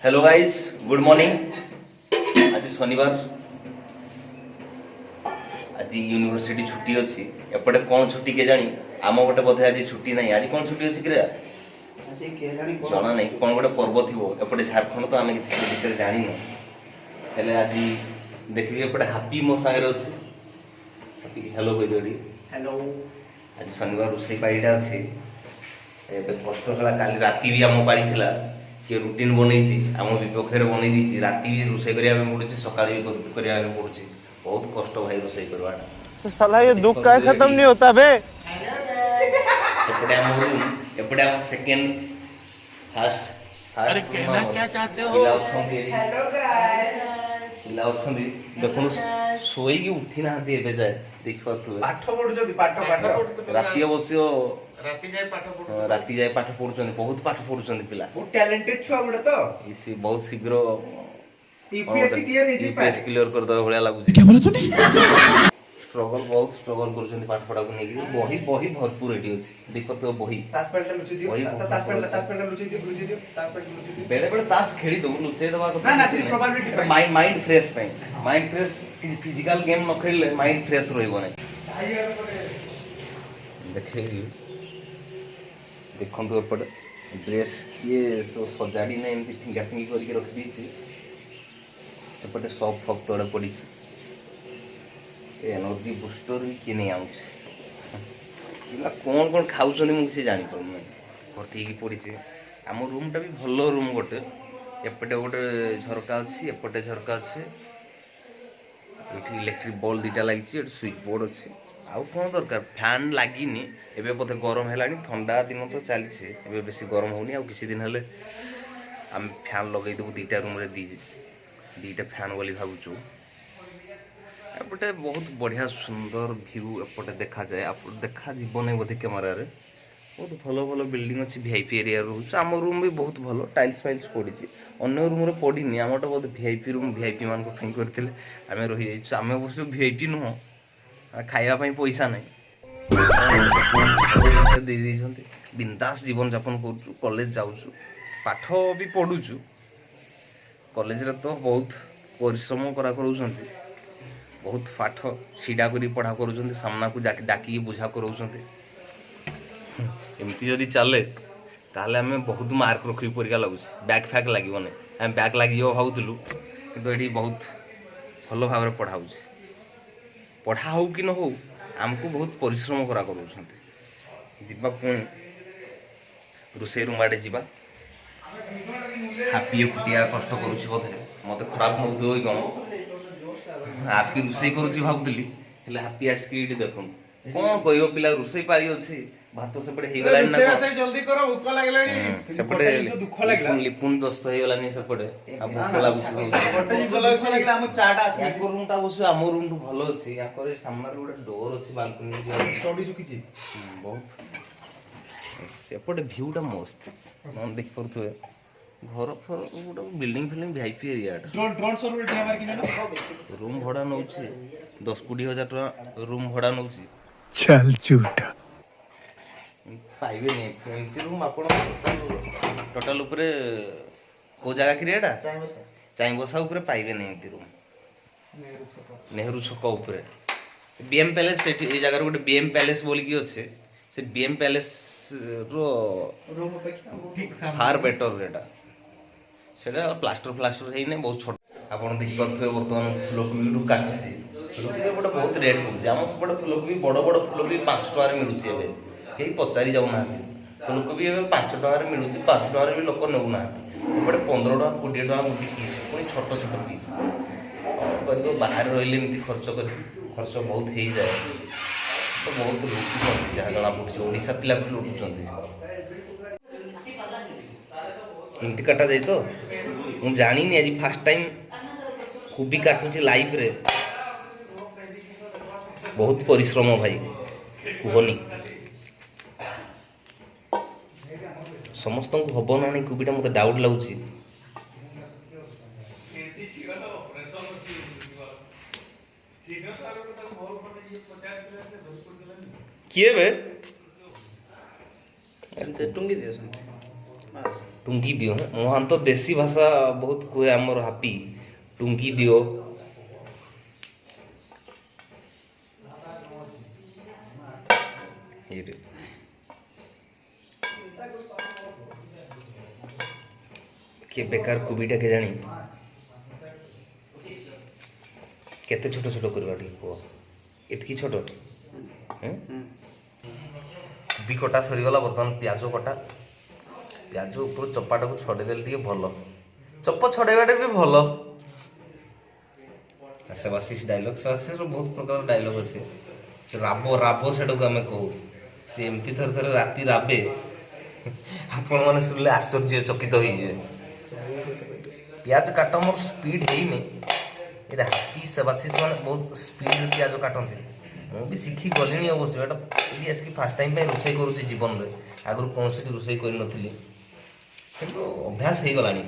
Hello guys, good morning. आज शनिवार, आज यूनिवर्सिटी छुट्टी अच्छी। एपटे कौन छुट्टी के जानी आम गोटे बोधे आज छुट्टी नहीं। आज कौन छुट्टी अच्छी कि जना नहीं कौन गोटे पर्व थी एपटे झारखंड तो आम किसी विषय जानी हेले आज देखिए एपटे हापी मो सागर अच्छी। हेलो कह दे। हेलो। आज शनिवार रोषे पाईटा अच्छी। कष्ट है काली राति भी आम पाड़ी थिला किए रुटीन बनई आम विपक्ष में बनई राति भी रोषे करा पड़े सका भी करा पड़े। बहुत कष्ट भाई रोषे करवाटा। साला ये दुख का खत्म नहीं होता बे। सेपटे आम रूम एपटे आम सेकंड फास्ट अरे कहना क्या चाहते हो? हेलो गाइस पिला अछंदी देखुनु सोई की उठी ना एबे जाए देख पाथु पाठ पढुछथि पाठ राति अवश्य राति जाए पाठ पढुछथि बहुत पाठ पढुछथि पिला बहुत टैलेंटेड छुआ गुडा तो इसी बहुत शीघ्र यूपीएससी क्लियर कर दो भलिया लागु क्या बोला तूने? बहुत स्ट्रगल करूछथि पाठ पढा को नेकी बही भरपूर एटी अछि देख तो बही तास पेंट लुचि दियो तास पेंट लुचि दियो बेले बेले तास खेली दो लुचे दबा को ना से प्रोबेबिलिटी माइंड फ्रेश पे माइंड फ्रेश फिजिकल गेम न खेलले माइंड फ्रेश रहइबो नै देखिए देखो एपटे ड्रेस किए सजाड़ी ना एमती फिंगा फिंगी करके रखी दी सेपटे सब फक तड़े पड़ी एनर्जी बुस्टर भी किए नहीं आऊँ पिला कौन कौन खाऊँ मुझे जापर ठीक पड़ी आम रूमटा भी भल रूम गोटे एपटे गोटे झरका अच्छी एपटे झरका अच्छे ये इलेक्ट्रिक बल्ब दीटा लगी स्विच बोर्ड अच्छे आउ कौन दरकार फैन लगिनी एवं बोधे गरम है ठंडा दिन तो चली बेस गरम होनी आ किसी दिन हेल्ले आम फैन लगेदेबू दीटा रूम दीटा फैन बोली भावुँ एपटे बहुत बढ़िया सुंदर व्यू एपटे देखा जाए देखा जीवन बोधे कैमेरा बहुत भल भल बिल्डिंग अच्छी वीआईपी एरिया रोच आम रूम भी बहुत भल टाइल्स फाइल्स पड़ी अन्य रूम में पड़नी आमटा बहुत वीआईपी रूम वीआईपी मान करते आम रही आम अवश्य वीआईपी नुह खावाई पैसा नहीं बिंदास जीवन यापन कर कॉलेज जाऊँ पाठ भी पढ़ुचु कॉलेज रे तो बहुत परिश्रम करा बहुत पाठ छिड़ा कर पढ़ा कर सामना को डाकी बुझा कर एमती जदि चले ताहले आम बहुत मार्क रखी परीक्षा लगुच बैक फैक लगे ना आम बैक लगे भावुलु कि बहुत भल भाव पढ़ा पढ़ा हो कि न हो आमको बहुत परिश्रम करा जीवा पुणी रोषे रूम आड़े जीवा हापी एकुटिया कष्ट करुच्ची बोधे मत खराब भाव कौन हापी रोषे करुच्ची भावुली हापी आसिक देख कौन कह पिला रोषे पारी अच्छे भात सेपटे हो गलानी ना जल्दी करो भूख लागलानी सेपटे दुख लागला लिपुन व्यस्त हो गलानी सेपटे आ भूख लागुछ गोटे जिंस लागला हम चाटा आसी याको रूम ता बस आम रूम टू भलो अछि याकर सामने रे गोटे डोर अछि बालकनी स्टडी सुखिछि बहुत सेपटे व्यू टा मस्त मन देख परथुए घर फर गोटे building fielding VIP area drone सब रे हमार कि रूम भाड़ा नउछि 10-20 हजार टका रूम भाड़ा नउछि चल झूठा पाइबे नहीं एमती रूम आपण टोटल ऊपर को जगह क्रिएटा चाय बसा ऊपर पाइबे नहीं एमती रूम नेहरू छक ऊपर बीएम पैलेस सेठी ए जगह गोटे बीएम पैलेस बोली की अच्छे से बीएम पैलेस रो रूम अपेक्षा फार बेटर रेटा सेटा प्लास्टर है नहीं बहुत छोट आपण देखि परथुए वर्तमान फुलकोबी काटुची फुलकोबी गोटे बहुत रेट होउची आम सेपटे फुलकोबी बड़ बड़ फुलकोबी 5 टका रे मिलुची एबे कहीं पचारि जाऊना फुलकोबी 5 टकर मिलूँ 5 टकर भी लोक नौना एपटे 15 टका 20 टका गोटे पीस पुणी छोट छोट पीस कर बाहर रही एमती खर्च कर खर्च बहुत हो जाए तो बहुत लुटुंट जहाँ जना पड़े ओडिशा पिला भी लुटुंट एमती काटा जाए तो मुझे जानी आज फास्ट टाइम कोबी काटुची लाइफ रे बहुत परिश्रम भाई कुहनी समस्त को हम ना नहीं कोबीटा मत डाउट लगुच किए बे टुंगी दियो टुंगी दियो मोहन तो देसी भाषा बहुत कुहे आमर हापी टुंगी दियो के बेकार कोबीटा के जानी केते छोट छोट करबा ठीक को एतकी छोट कोबी कटा सरी गला बर्तमान प्याज कटा प्याज ऊपर चपाटा को छड़े देले ଟିକେ ଭଲ चप छड़ेबाटे भी ଭଲ से बसिस डायलॉग से बहुत प्रकार डायलॉग अछि से राबो राबो सेडो को हमें कहू से एमती थर थर राती राबे आपण माने सुनले आश्चर्य चकित होई जे प्याज काट मोर स्पीड है नहीं ये हाथी सेवाशीष मैंने बहुत स्पीड प्याज काटती मुझे शिखी गली अवश्य ये आसिक फास्ट टाइम रोसे करुँच जीवन में आगुरी कौन रोसे कर अभ्यास हो गलानी